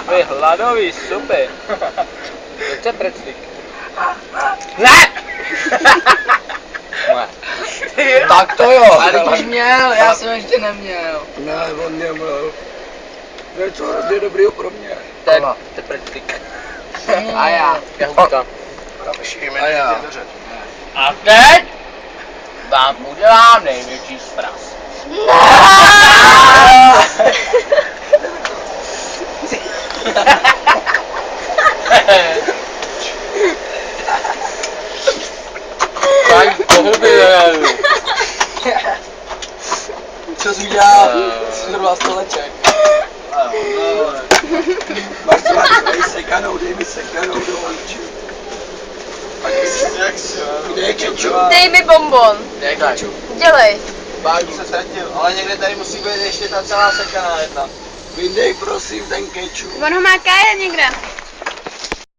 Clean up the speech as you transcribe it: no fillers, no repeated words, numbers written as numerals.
Vy hladový, super. To je preclík. Ne! Tak to jo. A teď už měl, já jsem ještě neměl. Ne, on mě měl. Něco hrozně dobrýho pro mě. To je preclík. A já. Já říkám. A já. A teď vám udělám největší sraz. Tak pohuby, Co jsi udělal? Zhrval stoleček. Máš to dej sekanou, dej mi sekanou do očí. Kde je kečup? Dej mi bonbon. Dělej. Bágu se ztratil, ale někde tady musí být ještě ta celá sekaná jedna. Vyndej prosím ten kečup. On ho má Kája někde.